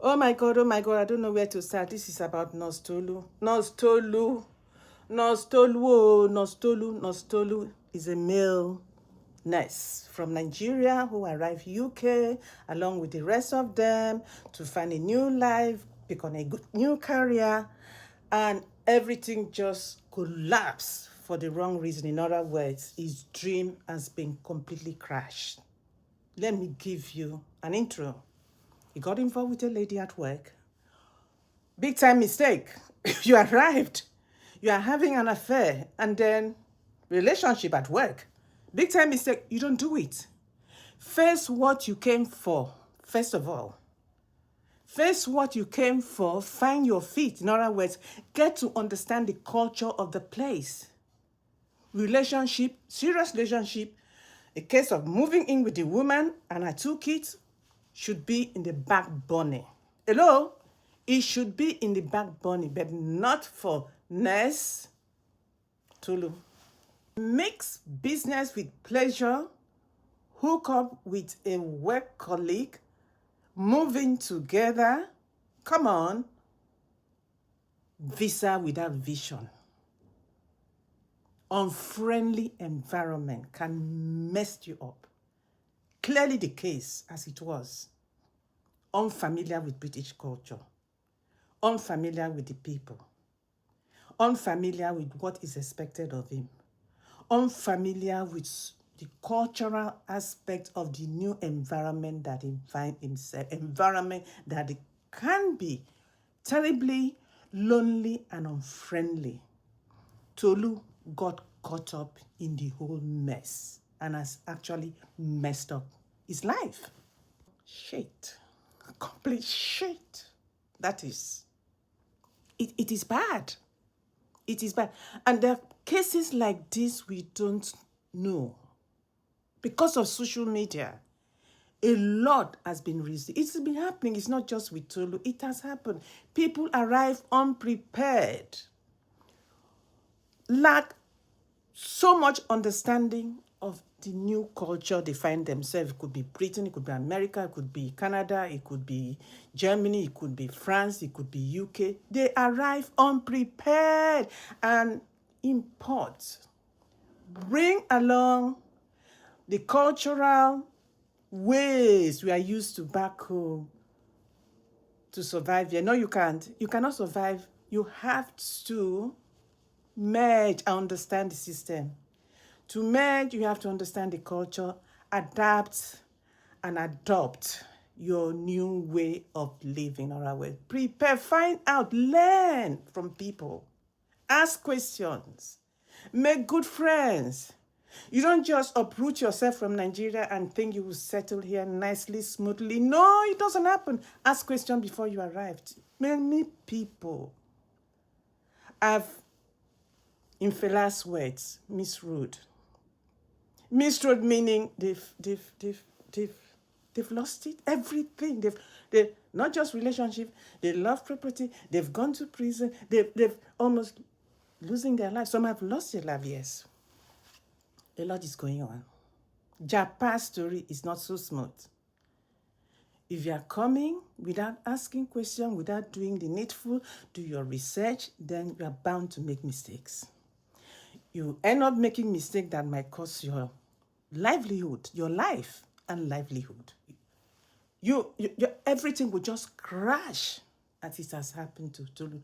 Oh my God, I don't know where to start. This is about Nurse Tolu. Nurse Tolu. Nurse Tolu. Oh, Nurse Tolu. Nurse Tolu is a male nurse from Nigeria who arrived UK along with the rest of them to find a new life, pick on a good new career, and everything just collapsed for the wrong reason. In other words, his dream has been completely crashed. Let me give you an intro. He got involved with a lady at work. Big time mistake. You arrived. You are having an affair and then relationship at work. Big time mistake. You don't do it. Face what you came for, first of all. Face what you came for, find your feet. In other words, get to understand the culture of the place. Relationship, serious relationship, a case of moving in with the woman and her two kids should be in the back burner. Hello? It should be in the back burner, but not for Nurse Tolu. Mix business with pleasure, hook up with a work colleague, moving together. Come on. Visa without vision. Unfriendly environment can mess you up. Clearly the case as it was. Unfamiliar with British culture. Unfamiliar with the people. Unfamiliar with what is expected of him. Unfamiliar with the cultural aspect of the new environment that he finds himself. Environment that it can be terribly lonely and unfriendly. Tolu got caught up in the whole mess and has actually messed up his life. Shit. Complete shit. That is. It is bad. It is bad. And there are cases like this we don't know. Because of social media, a lot has been raised. It's been happening. It's not just with Tolu. It has happened. People arrive unprepared. Lack so much understanding of the new culture they find themselves. It could be Britain, it could be America, it could be Canada, it could be Germany, it could be France, it could be UK. They arrive unprepared and import. Bring along the cultural ways we are used to back home to survive here. No, you can't. You cannot survive. You have to merge and understand the system. To merge, you have to understand the culture, adapt and adopt your new way of living. All right, prepare, find out, learn from people, ask questions, make good friends. You don't just uproot yourself from Nigeria and think you will settle here nicely, smoothly. No, it doesn't happen. Ask questions before you arrived. Many people have, in Fela's words, misruled. Misruled meaning they've lost it, everything. They've not just relationship, they love property, they've gone to prison, they've almost losing their life. Some have lost their life, yes. A lot is going on. JAPA story is not so smooth. If you are coming without asking questions, without doing the needful, do your research, then you are bound to make mistakes. You end up making mistakes that might cost your livelihood, your life and livelihood. Your everything will just crash as it has happened to Tolu.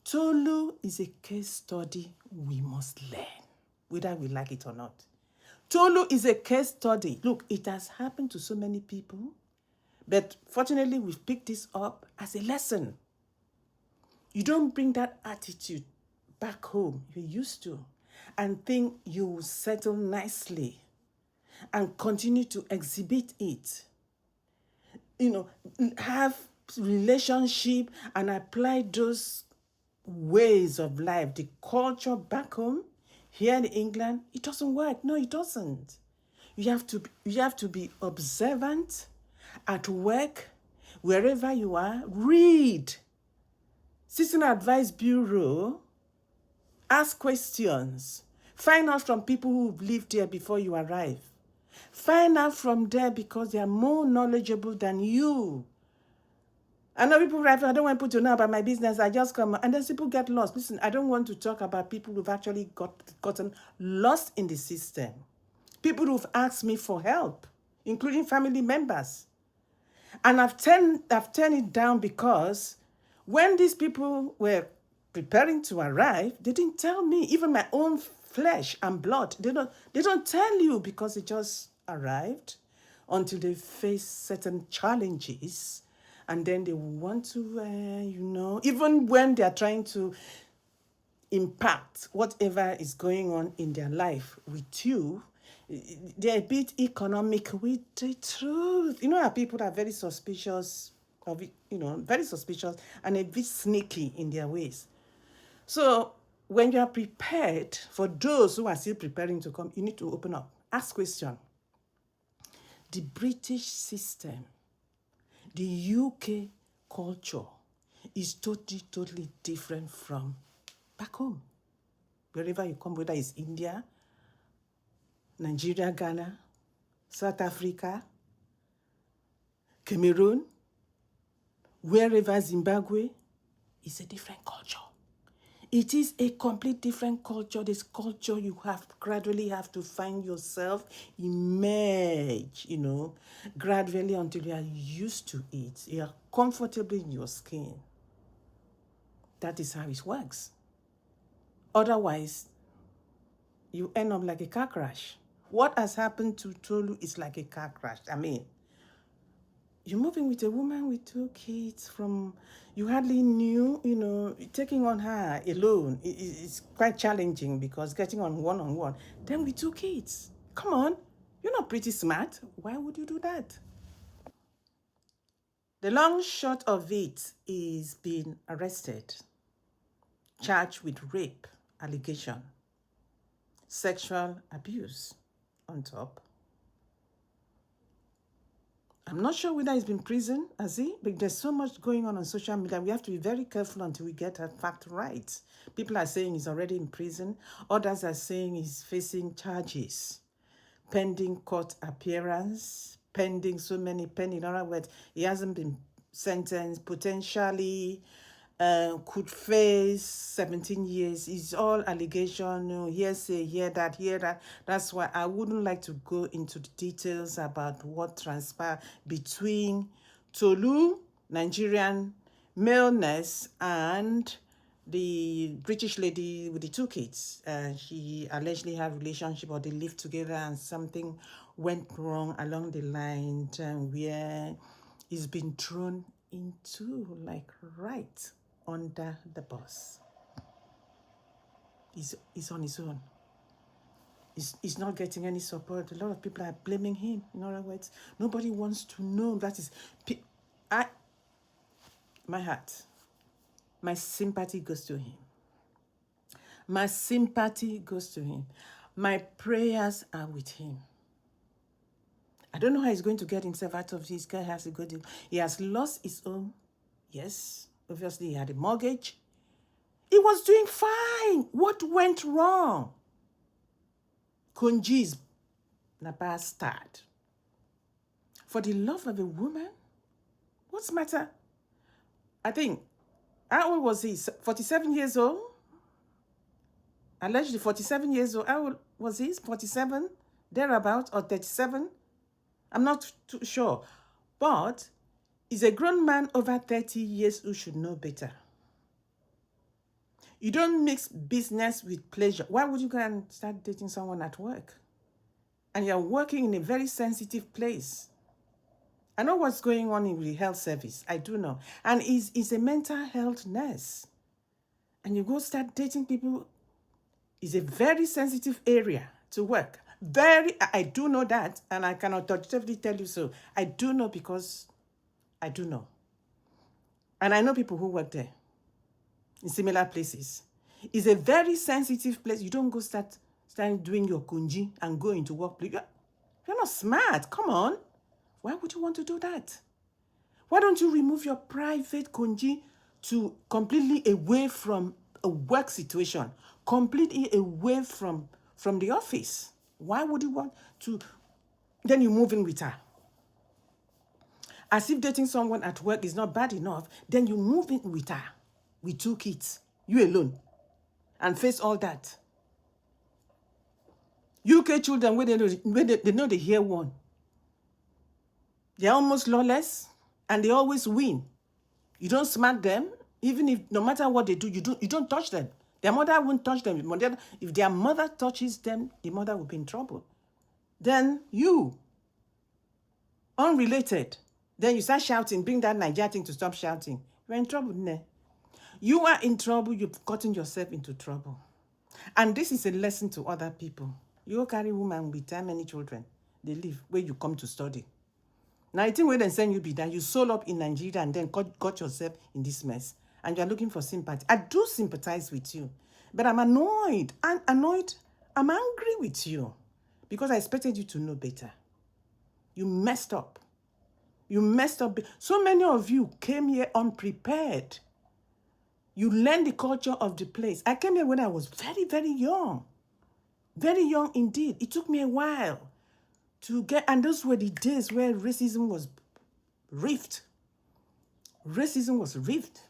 Tolu is a case study we must learn, whether we like it or not. Tolu is a case study. Look, it has happened to so many people, but fortunately, we've picked this up as a lesson. You don't bring that attitude back home you used to and think you will settle nicely and continue to exhibit it. Have relationship and apply those ways of life, the culture back home. Here in England, it doesn't work. No, it doesn't. You have to be observant at work, wherever you are. Read. Citizen Advice Bureau. Ask questions. Find out from people who've lived there before you arrive. Find out from there because they are more knowledgeable than you. I know people write, I don't want people to know about my business. I just come, and then people get lost. Listen, I don't want to talk about people who've actually gotten lost in the system. People who've asked me for help, including family members. And I've turned it down because when these people were preparing to arrive, they didn't tell me. Even my own flesh and blood, they don't tell you because they just arrived until they face certain challenges, and then they want to, even when they are trying to impact whatever is going on in their life with you, they're a bit economic with the truth. You know how people are very suspicious of it, very suspicious and a bit sneaky in their ways. So when you are prepared, for those who are still preparing to come, you need to open up. Ask question. The British system, the UK culture is totally different from back home. Wherever you come, whether it's India, Nigeria, Ghana, South Africa, Cameroon, wherever, Zimbabwe, it's a different culture. It is a complete different culture. This culture you gradually have to find yourself, emerge, gradually until you are used to it. You are comfortable in your skin. That is how it works. Otherwise, you end up like a car crash. What has happened to Tolu is like a car crash. I mean, you're moving with a woman with 2 kids from, you hardly knew, taking on her alone is quite challenging because getting on one-on-one, then with 2 kids. Come on, you're not pretty smart. Why would you do that? The long short of it is being arrested, charged with rape allegation, sexual abuse on top. I'm not sure whether he's been in prison, has he? But there's so much going on social media. We have to be very careful until we get that fact right. People are saying he's already in prison. Others are saying he's facing charges, pending court appearance, pending. In other words, he hasn't been sentenced, potentially could face 17 years. It's all allegation, hearsay, hear that. That's why I wouldn't like to go into the details about what transpired between Tolu, Nigerian male nurse, and the British lady with the 2 kids. She allegedly had a relationship, or they lived together, and something went wrong along the line where he's been thrown into, like, right under the bus. He's on his own. He's not getting any support. A lot of people are blaming him. In other words, nobody wants to know. That is, my heart, my sympathy goes to him. My sympathy goes to him. My prayers are with him. I don't know how he's going to get himself out of this. Guy has a good deal. He has lost his own. Yes, obviously he had a mortgage. He was doing fine. What went wrong? Kunji's na bastard. For the love of a woman? What's the matter? I think, how old was he? 47 years old? Allegedly 47 years old. How old was he? 47? Thereabout, or 37? I'm not too sure. But he's a grown man over 30 years who should know better. You don't mix business with pleasure. Why would you go and start dating someone at work? And you're working in a very sensitive place. I know what's going on in the health service. I do know. And he's a mental health nurse. And you go start dating people. It's a very sensitive area to work. I do know that, and I can authoritatively tell you so. I do know because I do know. And I know people who work there in similar places. It's a very sensitive place. You don't go start doing your kunji and go into workplace. You're not smart. Come on. Why would you want to do that? Why don't you remove your private kunji to completely away from a work situation, completely away from the office? Why would you want to? Then you move in with her. As if dating someone at work is not bad enough, then you move in with her, with 2 kids, you alone, and face all that. UK children, where they know they hear one. They're almost lawless, and they always win. You don't smack them, even if no matter what they do, you don't touch them. Their mother won't touch them. If their mother touches them, the mother will be in trouble. Then you, unrelated, then you start shouting, bring that Nigerian thing to stop shouting. You're in trouble, ne? You are in trouble, you've gotten yourself into trouble. And this is a lesson to other people. You carry woman with how many children they live where you come to study. Now, I think when they send you be that you sold up in Nigeria and then got yourself in this mess. And you're looking for sympathy. I do sympathize with you. But I'm annoyed. I'm angry with you. Because I expected you to know better. You messed up. You messed up. So many of you came here unprepared. You learned the culture of the place. I came here when I was very, very young. Very young indeed. It took me a while to get, and those were the days where racism was rift. Racism was rift.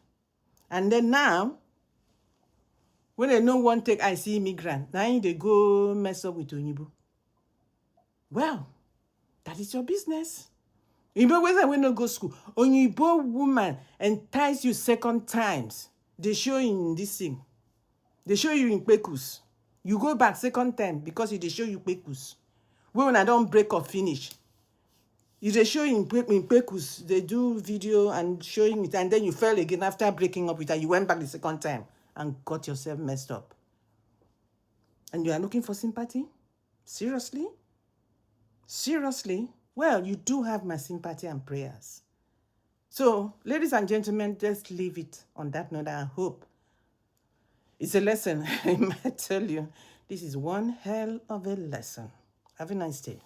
And then now, when they no one take I see immigrant, now they go mess up with Onyibo. Well, that is your business. You know, when no go school, Onyibo woman entice you second times. They show in this thing. They show you in Pekus. You go back second time because they show you Pekus. When I don't break or finish, if they show in Pekus, they do video and showing it, and then you fell again after breaking up with her. You went back the second time and got yourself messed up. And you are looking for sympathy? Seriously? Seriously? Well, you do have my sympathy and prayers. So, ladies and gentlemen, just leave it on that note. I hope it's a lesson. I might tell you, this is one hell of a lesson. Have a nice day.